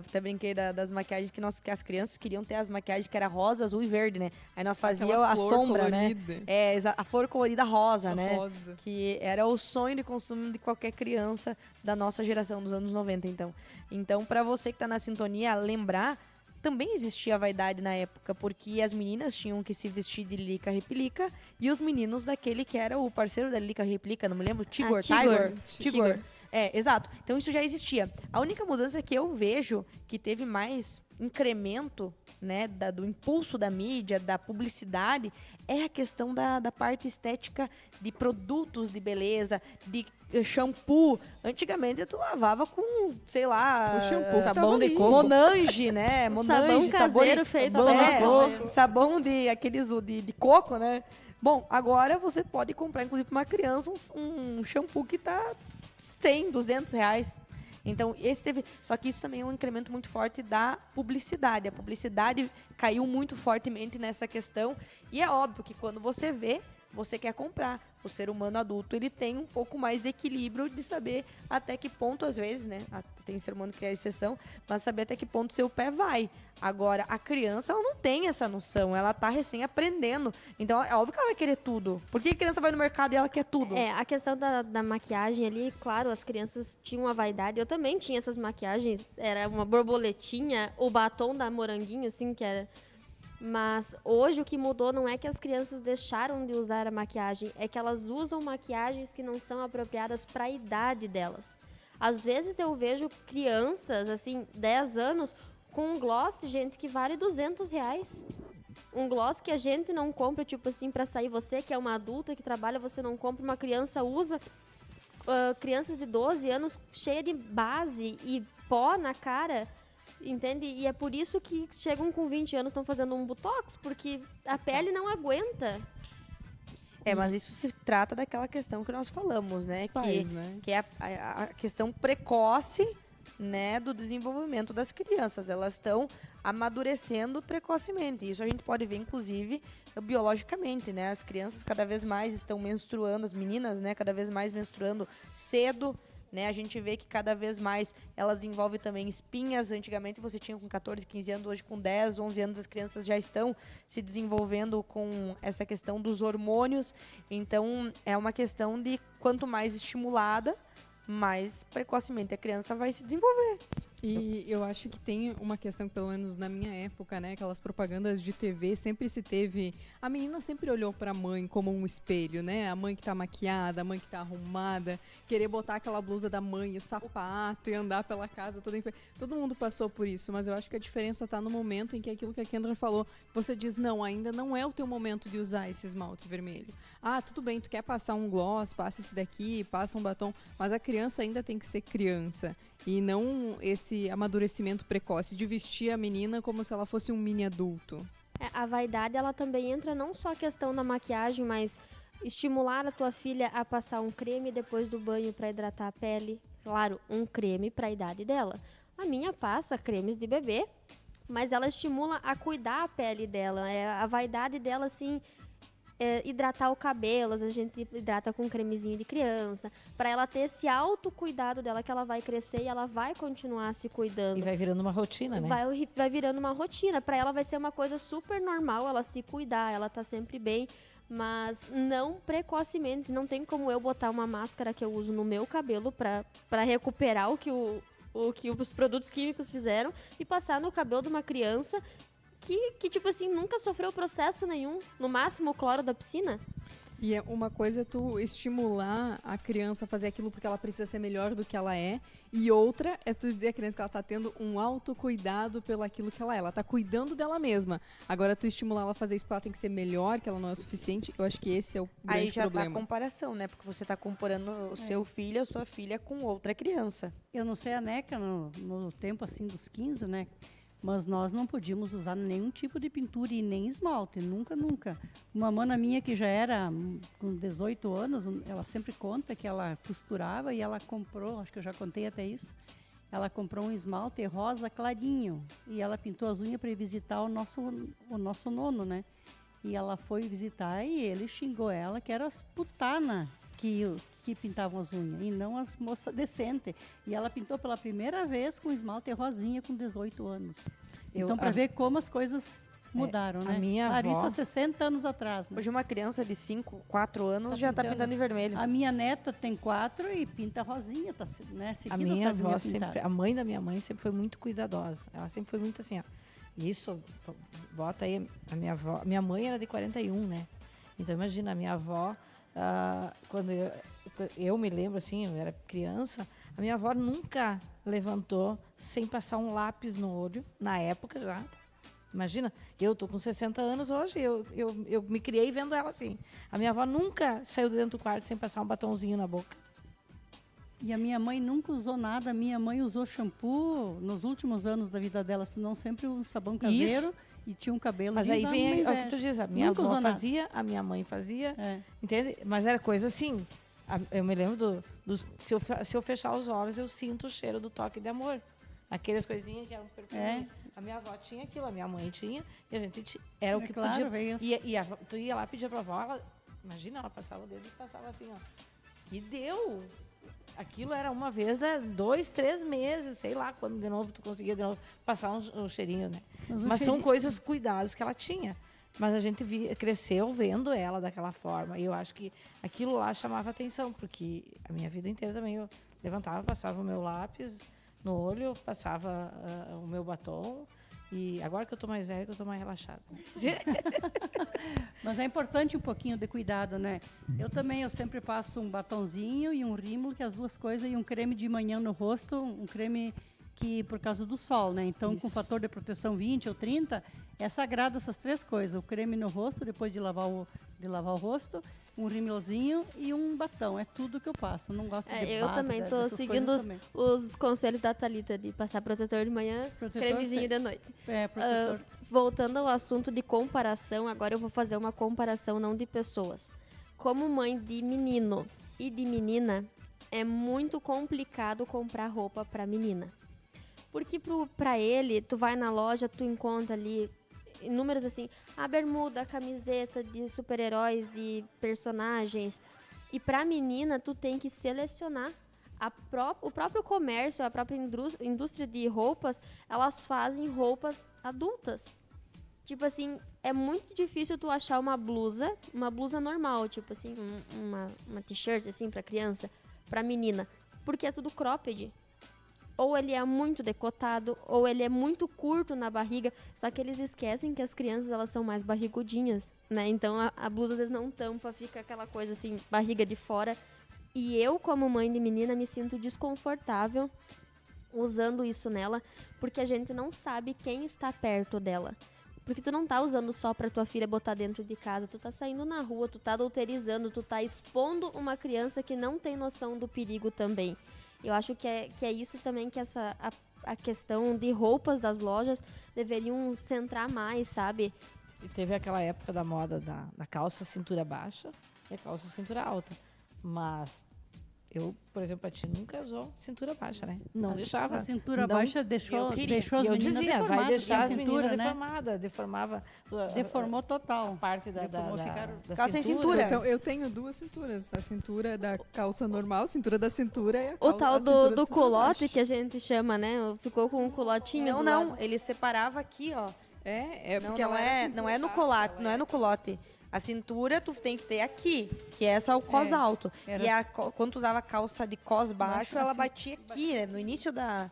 até brinquei das maquiagens que as crianças queriam ter as maquiagens que era rosa, azul e verde, né? Aí nós fazíamos Aquela a flor sombra, colorida. né? É, a flor colorida rosa, né? Rosa. Que era o sonho de consumo de qualquer criança da nossa geração, dos anos 90, então. Então, pra você que tá na sintonia, lembrar, também existia vaidade na época, porque as meninas tinham que se vestir de Lica Replica e os meninos daquele que era o parceiro da Lica Replica, não me lembro, Tigor, Tigor. É, exato. Então isso já existia. A única mudança que eu vejo que teve mais incremento, né, do impulso da mídia, da publicidade, é a questão da parte estética de produtos de beleza, de shampoo. Antigamente tu lavava com, sei lá, O shampoo que sabão tava de ali. coco. Monange, né? Sabão caseiro feito pela avó. Sabão de aqueles de coco, né? Bom, agora você pode comprar, inclusive, para uma criança, um shampoo que tá 100, 200 reais. Então, esse teve... Só que isso também é um incremento muito forte da publicidade. A publicidade caiu muito fortemente nessa questão. E é óbvio que quando você vê, você quer comprar. O ser humano adulto, ele tem um pouco mais de equilíbrio de saber até que ponto, às vezes, né? Tem ser humano que é exceção, mas saber até que ponto seu pé vai. Agora, a criança, ela não tem essa noção. Ela tá recém aprendendo. Então, é óbvio que ela vai querer tudo. Por que a criança vai no mercado e ela quer tudo? É, a questão da maquiagem ali, claro, as crianças tinham a vaidade. Eu também tinha essas maquiagens. Era uma borboletinha, o batom da Moranguinho, assim, que era... Mas hoje o que mudou não é que as crianças deixaram de usar a maquiagem, é que elas usam maquiagens que não são apropriadas para a idade delas. Às vezes eu vejo crianças, assim, 10 anos, com um gloss, gente, que vale R$200. Um gloss que a gente não compra, tipo assim, para sair. Você que é uma adulta que trabalha, você não compra, uma criança usa. Crianças de 12 anos cheia de base e pó na cara, entende? E é por isso que chegam com 20 anos estão fazendo um botox, porque a pele não aguenta. É, mas isso se trata daquela questão que nós falamos, né? Os pais, né? Que é a questão precoce, né, do desenvolvimento das crianças. Elas estão amadurecendo precocemente. Isso a gente pode ver, inclusive, biologicamente, né? As crianças cada vez mais estão menstruando, as meninas, né, cada vez mais menstruando cedo, né? A gente vê que cada vez mais elas envolvem também espinhas. Antigamente você tinha com 14, 15 anos, hoje com 10, 11 anos as crianças já estão se desenvolvendo com essa questão dos hormônios. Então, é uma questão de quanto mais estimulada, mais precocemente a criança vai se desenvolver. E eu acho que tem uma questão, pelo menos na minha época, né? Aquelas propagandas de TV, sempre se teve... A menina sempre olhou pra mãe como um espelho, né? A mãe que tá maquiada, a mãe que tá arrumada, querer botar aquela blusa da mãe, o sapato e andar pela casa toda enfeite. Todo mundo passou por isso, mas eu acho que a diferença tá no momento em que aquilo que a Kendra falou, você diz, não, ainda não é o teu momento de usar esse esmalte vermelho. Ah, tudo bem, tu quer passar um gloss, passa esse daqui, passa um batom, mas a criança ainda tem que ser criança. E não esse amadurecimento precoce de vestir a menina como se ela fosse um mini adulto. A vaidade, ela também entra não só a questão da maquiagem, mas estimular a tua filha a passar um creme depois do banho para hidratar a pele. Claro, um creme para a idade dela. A minha passa cremes de bebê, mas ela estimula a cuidar a pele dela. A vaidade dela, assim... hidratar o cabelo, a gente hidrata com um cremezinho de criança, para ela ter esse autocuidado dela, que ela vai crescer e ela vai continuar se cuidando. E vai virando uma rotina, né? Vai virando uma rotina. Para ela vai ser uma coisa super normal ela se cuidar, ela tá sempre bem, mas não precocemente. Não tem como eu botar uma máscara que eu uso no meu cabelo para recuperar o que os produtos químicos fizeram e passar no cabelo de uma criança que, tipo assim, nunca sofreu processo nenhum. No máximo, o cloro da piscina. E uma coisa é tu estimular a criança a fazer aquilo porque ela precisa ser melhor do que ela é. E outra é tu dizer à criança que ela tá tendo um autocuidado pelo aquilo que ela é. Ela tá cuidando dela mesma. Agora, tu estimular ela a fazer isso porque ela tem que ser melhor, que ela não é o suficiente, eu acho que esse é o grande Aí já problema. tá a comparação, né? Porque você tá comparando o seu filho, a sua filha com outra criança. Eu não sei a NECA no tempo assim dos 15, né? Mas nós não podíamos usar nenhum tipo de pintura e nem esmalte, nunca, nunca. Uma mana minha que já era com 18 anos, ela sempre conta que ela costurava e ela comprou, acho que eu já contei até isso, ela comprou um esmalte rosa clarinho e ela pintou as unhas para ir visitar o nosso nono, né? E ela foi visitar e ele xingou ela que era as putanas que pintavam as unhas e não as moças decentes. E ela pintou pela primeira vez com esmalte rosinha com 18 anos. Então, para ver como as coisas mudaram, né? A minha avó... Isso há 60 anos atrás, né? Hoje uma criança de 5, 4 anos já tá pintando em vermelho. A minha neta tem 4 e pinta rosinha, tá, né? A minha avó sempre, a mãe da minha mãe sempre foi muito cuidadosa. Ela sempre foi muito assim, ó. Isso, bota aí, a minha avó... Minha mãe era de 41, né? Então, imagina, a minha avó... quando eu me lembro assim, eu era criança, a minha avó nunca levantou sem passar um lápis no olho, na época já. Imagina, eu tô com 60 anos hoje, eu me criei vendo ela assim. A minha avó nunca saiu de dentro do quarto sem passar um batonzinho na boca. E a minha mãe nunca usou nada, a minha mãe usou shampoo nos últimos anos da vida dela, senão sempre um sabão caseiro. Isso. E tinha um cabelo. Mas aí vem o que tu diz, a minha avó fazia, a minha mãe fazia, entende? Mas era coisa assim, eu me lembro se eu fechar os olhos, eu sinto o cheiro do toque de amor. Aquelas coisinhas que eram perfume. A minha avó tinha aquilo, a minha mãe tinha, e a gente era o que claro, podia. Tu ia lá pedir pra avó, imagina, ela passava o dedo e passava assim, ó. E deu. Aquilo era uma vez, 2, 3 meses, sei lá, quando de novo tu conseguia de novo passar um cheirinho, né? Mas são coisas, cuidados que ela tinha. Mas a gente cresceu vendo ela daquela forma. E eu acho que aquilo lá chamava atenção, porque a minha vida inteira também eu levantava, passava o meu lápis no olho, passava o meu batom. E agora que eu tô mais velha, que eu tô mais relaxada. Mas é importante um pouquinho de cuidado, né? Eu sempre passo um batonzinho e um rímel, que é as duas coisas, e um creme de manhã no rosto, um creme que por causa do sol, né? Então, com fator de proteção 20 ou 30, é sagrado essas 3 coisas. O creme no rosto, depois de lavar o rosto, um rímelzinho e um batom. É tudo que eu passo. Eu não gosto de base. Eu também tô seguindo os conselhos da Thalita de passar protetor de manhã, cremezinho de noite. Protetor. Voltando ao assunto de comparação, agora eu vou fazer uma comparação não de pessoas. Como mãe de menino e de menina, é muito complicado comprar roupa para menina. Porque pra ele, tu vai na loja, tu encontra ali inúmeros assim, a bermuda, a camiseta de super-heróis, de personagens. E pra menina, tu tem que selecionar. O próprio comércio, a própria indústria de roupas, elas fazem roupas adultas. Tipo assim, é muito difícil tu achar uma blusa normal, tipo assim, uma t-shirt assim pra criança, pra menina, porque é tudo cropped. ou ele é muito decotado, ou ele é muito curto na barriga, só que eles esquecem que as crianças, elas são mais barrigudinhas, né? Então a blusa às vezes não tampa, fica aquela coisa assim, barriga de fora. E eu, como mãe de menina, me sinto desconfortável usando isso nela, porque a gente não sabe quem está perto dela. Porque tu não tá usando só pra tua filha botar dentro de casa, tu tá saindo na rua, tu tá adulterizando, tu tá expondo uma criança que não tem noção do perigo também. Eu acho que é isso também que a questão de roupas das lojas deveriam centrar mais, sabe? E teve aquela época da moda da calça cintura baixa e a calça cintura alta. Mas eu, por exemplo, a ti nunca usou cintura baixa, né? Não deixava. A cintura Não- baixa deixou as E eu meninas dizia, vai deformadas, deixar a as meninas cintura, né? deformadas. Deformava. Deformou total. Parte da Ficaram- da Calça sem cintura. cintura. Então, eu tenho duas cinturas. A cintura da calça normal, cintura da cintura e a O tal a cintura do da cintura culote, baixa. que a gente chama, né? Ficou com um culotinho do Não, lado. ele separava aqui, ó. É Não, porque não ela era é, cintura não é no baixa, colate, ela não é no culote. A cintura tu tem que ter aqui, que é só o cos alto. era E quando tu usava calça de cos baixo, ela assim. batia aqui, né? No início da...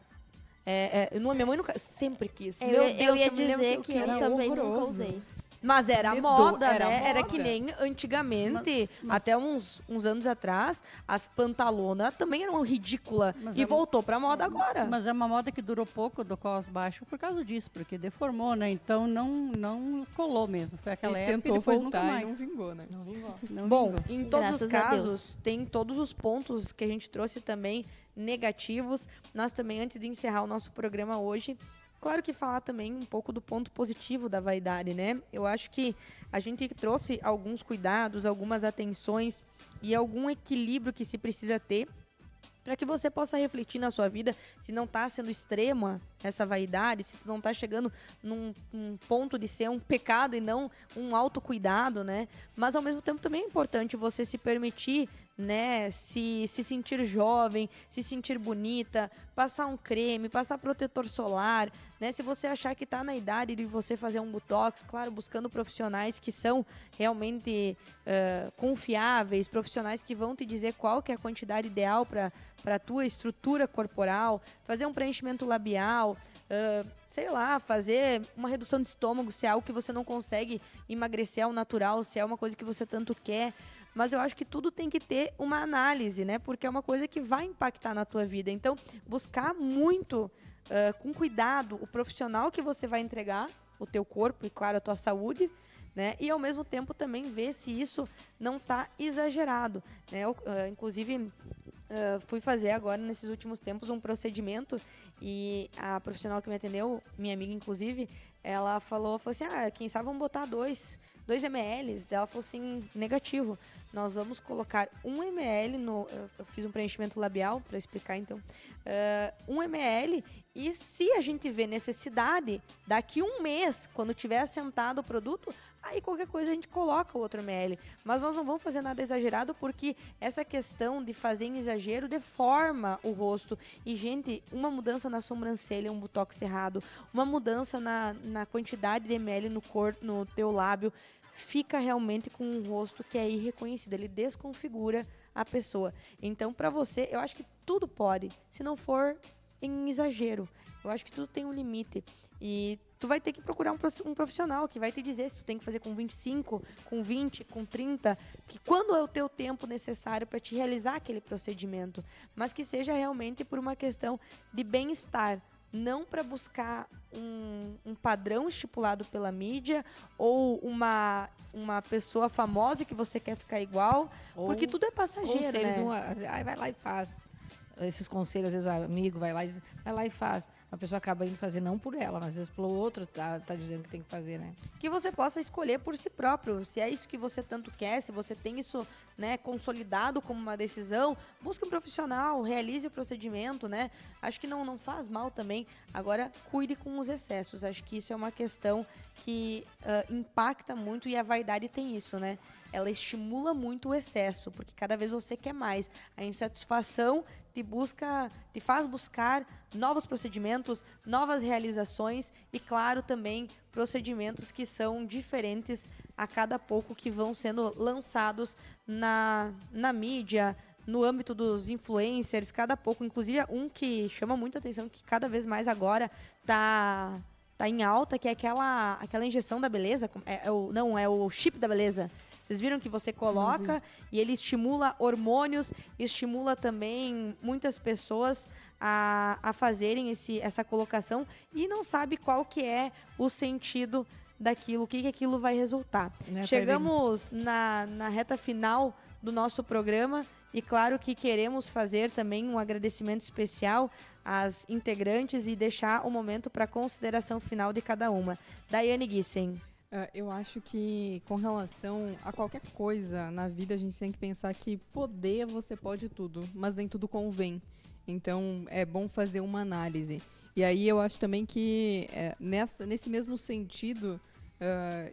minha mãe nunca... Sempre quis. Eu, Meu ia- Deus, eu ia me lembro dizer que eu era também nunca horroroso. usei. Mas era Medo, moda, era né? Era moda. que nem antigamente, Mas- até uns anos atrás, as pantalonas também eram ridículas. Mas E é- voltou pra moda agora. Mas é uma moda que durou pouco do cos baixo por causa disso, porque deformou, né? Então não colou mesmo. Foi aquela E época e tentou depois nunca voltar e mais. não vingou, né? Não vingou. Não Bom, vingou. em todos os Graças a Deus. casos, tem todos os pontos que a gente trouxe também negativos. Nós também, antes de encerrar o nosso programa hoje, claro que falar também um pouco do ponto positivo da vaidade, né? Eu acho que a gente trouxe alguns cuidados, algumas atenções e algum equilíbrio que se precisa ter para que você possa refletir na sua vida se não está sendo extrema essa vaidade, se não está chegando num ponto de ser um pecado e não um autocuidado, né? Mas ao mesmo tempo também é importante você se permitir, né, se sentir jovem, se sentir bonita, passar um creme, passar protetor solar, né? Se você achar que está na idade de você fazer um botox, claro, buscando profissionais que são realmente confiáveis, profissionais que vão te dizer qual que é a quantidade ideal para a tua estrutura corporal, fazer um preenchimento labial, sei lá, fazer uma redução de estômago, se é algo que você não consegue emagrecer ao natural, se é uma coisa que você tanto quer. Mas eu acho que tudo tem que ter uma análise, né? Porque é uma coisa que vai impactar na tua vida. Então, buscar muito, com cuidado, o profissional que você vai entregar, o teu corpo e, claro, a tua saúde, né? E, ao mesmo tempo, também ver se isso não está exagerado, né? Eu, inclusive, fui fazer agora, nesses últimos tempos, um procedimento e a profissional que me atendeu, minha amiga, inclusive, ela falou assim, quem sabe vamos botar 2 ml. Ela falou assim, negativo. Nós vamos colocar 1 ml eu fiz um preenchimento labial, para explicar então. 1 ml e se a gente vê necessidade, daqui um mês, quando tiver assentado o produto, aí qualquer coisa a gente coloca o outro ml. Mas nós não vamos fazer nada exagerado porque essa questão de fazer em exagero deforma o rosto. E, gente, uma mudança na sobrancelha, um botox errado, uma mudança na quantidade de ml no teu lábio, fica realmente com um rosto que é irreconhecido. Ele desconfigura a pessoa. Então, para você, eu acho que tudo pode, se não for em exagero. Eu acho que tudo tem um limite. E tu vai ter que procurar um profissional que vai te dizer se tu tem que fazer com 25, com 20, com 30, que quando é o teu tempo necessário para te realizar aquele procedimento, mas que seja realmente por uma questão de bem-estar, não para buscar um padrão estipulado pela mídia ou uma pessoa famosa que você quer ficar igual, Ou porque tudo é passageiro, Conselho né? vai lá e faz. Esses conselhos, às vezes, o amigo vai lá e faz. A pessoa acaba indo fazer não por ela, mas às vezes pelo outro tá dizendo que tem que fazer, né? Que você possa escolher por si próprio. Se é isso que você tanto quer, se você tem isso, né, consolidado como uma decisão, busque um profissional, realize o procedimento, né? Acho que não faz mal também. Agora, cuide com os excessos. Acho que isso é uma questão que impacta muito e a vaidade tem isso, né? Ela estimula muito o excesso, porque cada vez você quer mais. A insatisfação te faz buscar novos procedimentos, novas realizações e, claro, também procedimentos que são diferentes a cada pouco que vão sendo lançados na mídia, no âmbito dos influencers, cada pouco, inclusive um que chama muita atenção, que cada vez mais agora tá em alta, que é aquela injeção da beleza, é o chip da beleza. Vocês viram que você coloca e ele estimula hormônios, estimula também muitas pessoas a fazerem essa colocação e não sabe qual que é o sentido daquilo, o que aquilo vai resultar. Né, Chegamos na reta final do nosso programa e claro que queremos fazer também um agradecimento especial às integrantes e deixar o momento para consideração final de cada uma. Daiane Gissen. Eu acho que com relação a qualquer coisa na vida, a gente tem que pensar que poder você pode tudo, mas nem tudo convém. Então é bom fazer uma análise. E aí eu acho também que nesse mesmo sentido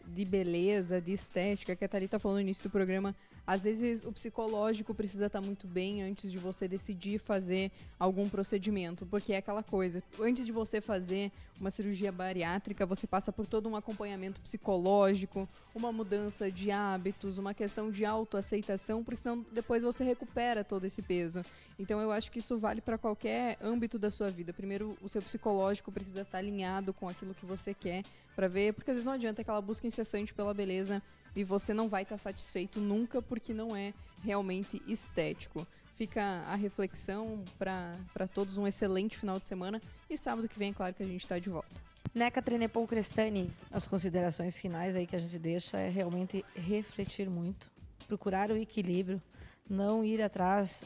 de beleza, de estética, que a Thalita falou no início do programa, às vezes o psicológico precisa estar muito bem antes de você decidir fazer algum procedimento, porque é aquela coisa, antes de você fazer uma cirurgia bariátrica, você passa por todo um acompanhamento psicológico, uma mudança de hábitos, uma questão de autoaceitação, porque senão depois você recupera todo esse peso. Então eu acho que isso vale para qualquer âmbito da sua vida. Primeiro, o seu psicológico precisa estar alinhado com aquilo que você quer para ver, porque às vezes não adianta aquela busca incessante pela beleza e você não vai estar satisfeito nunca porque não é realmente estético. Fica a reflexão para todos, um excelente final de semana e sábado que vem, é claro que a gente está de volta. Neca Trenepol Crestani. As considerações finais aí que a gente deixa é realmente refletir muito, procurar o equilíbrio, não ir atrás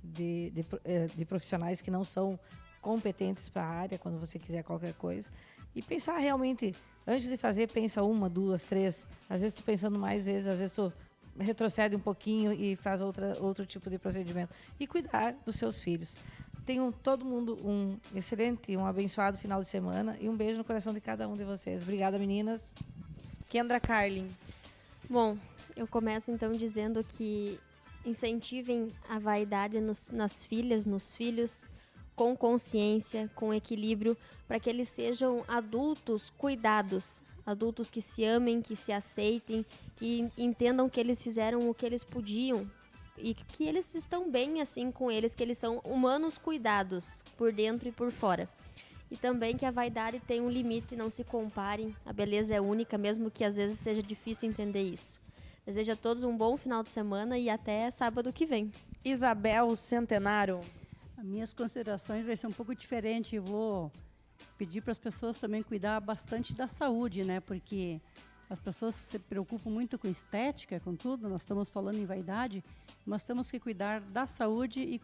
de profissionais que não são competentes para a área quando você quiser qualquer coisa e pensar realmente, antes de fazer, pensa 1, 2, 3, às vezes tu pensando mais vezes, às vezes tu retrocede um pouquinho e faz outro tipo de procedimento. E cuidar dos seus filhos. Tenham todo mundo um excelente, um abençoado final de semana e um beijo no coração de cada um de vocês. Obrigada, meninas. Kendra Carlin. Bom, eu começo então dizendo que incentivem a vaidade nas filhas, nos filhos, com consciência, com equilíbrio, para que eles sejam adultos cuidados, adultos que se amem, que se aceitem e entendam que eles fizeram o que eles podiam e que eles estão bem assim com eles, que eles são humanos cuidados por dentro e por fora. E também que a vaidade tem um limite, não se comparem, a beleza é única, mesmo que às vezes seja difícil entender isso. Desejo a todos um bom final de semana e até sábado que vem. Isabel Centenaro. As minhas considerações vai ser um pouco diferente. Eu vou pedir para as pessoas também cuidar bastante da saúde, né? Porque as pessoas se preocupam muito com estética, com tudo. Nós estamos falando em vaidade, mas temos que cuidar da saúde e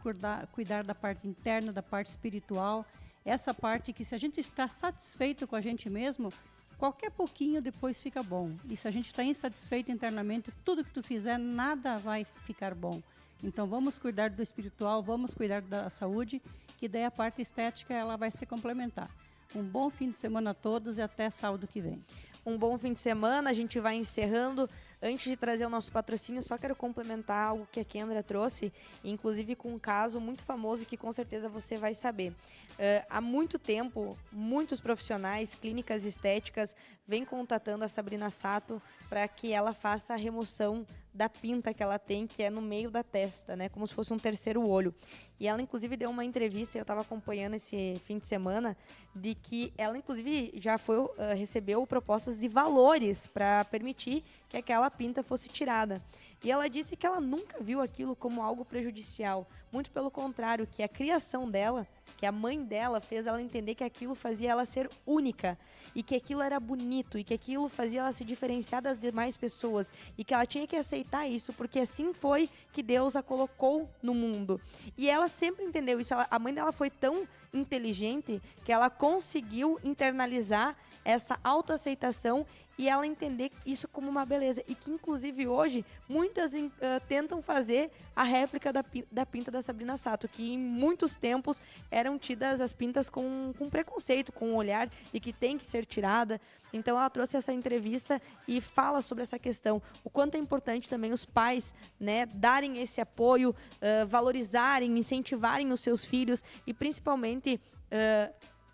cuidar da parte interna, da parte espiritual. Essa parte que, se a gente está satisfeito com a gente mesmo, qualquer pouquinho depois fica bom. E se a gente está insatisfeito internamente, tudo que tu fizer, nada vai ficar bom. Então vamos cuidar do espiritual, vamos cuidar da saúde, que daí a parte estética ela vai se complementar. Um bom fim de semana a todos e até sábado que vem. Um bom fim de semana, a gente vai encerrando. Antes de trazer o nosso patrocínio, só quero complementar algo que a Kendra trouxe, inclusive com um caso muito famoso que com certeza você vai saber. Há muito tempo, muitos profissionais, clínicas estéticas, vêm contatando a Sabrina Sato para que ela faça a remoção da pinta que ela tem, que é no meio da testa, né? Como se fosse um terceiro olho. E ela, inclusive, deu uma entrevista, eu estava acompanhando esse fim de semana, de que ela, inclusive, já recebeu propostas de valores para permitir que aquela pinta fosse tirada. E ela disse que ela nunca viu aquilo como algo prejudicial. Muito pelo contrário, que a criação dela, que a mãe dela fez ela entender que aquilo fazia ela ser única. E que aquilo era bonito. E que aquilo fazia ela se diferenciar das demais pessoas. E que ela tinha que aceitar isso, porque assim foi que Deus a colocou no mundo. E ela sempre entendeu isso. A mãe dela foi tão inteligente que ela conseguiu internalizar essa autoaceitação e ela entender isso como uma beleza. E que, inclusive, hoje, muitas tentam fazer a réplica da pinta da Sabrina Sato, que em muitos tempos eram tidas as pintas com preconceito, com um olhar e que tem que ser tirada. Então, ela trouxe essa entrevista e fala sobre essa questão. O quanto é importante também os pais, né, darem esse apoio, valorizarem, incentivarem os seus filhos e, principalmente,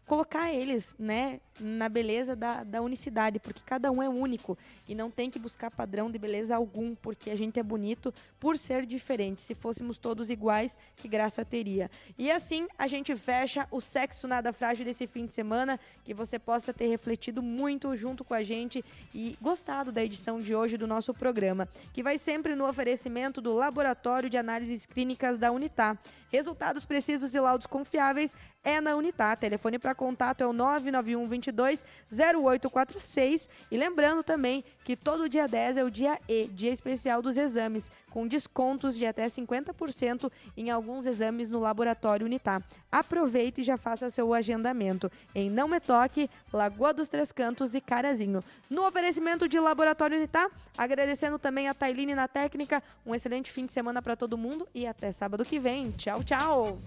colocar eles, né, na beleza da unicidade, porque cada um é único e não tem que buscar padrão de beleza algum, porque a gente é bonito por ser diferente. Se fôssemos todos iguais, que graça teria. E assim a gente fecha o Sexo Nada Frágil desse fim de semana, que você possa ter refletido muito junto com a gente e gostado da edição de hoje do nosso programa, que vai sempre no oferecimento do Laboratório de Análises Clínicas da Unitá. Resultados precisos e laudos confiáveis é na Unitá. Telefone para contato é o 991 22 0846. E lembrando também que todo dia 10 é o dia E, dia especial dos exames, com descontos de até 50% em alguns exames no Laboratório Unitá. Aproveite e já faça seu agendamento em Não Me Toque, Lagoa dos Três Cantos e Carazinho. No oferecimento de Laboratório Unitá, agradecendo também a Tailine na técnica. Um excelente fim de semana para todo mundo e até sábado que vem. Tchau, tchau!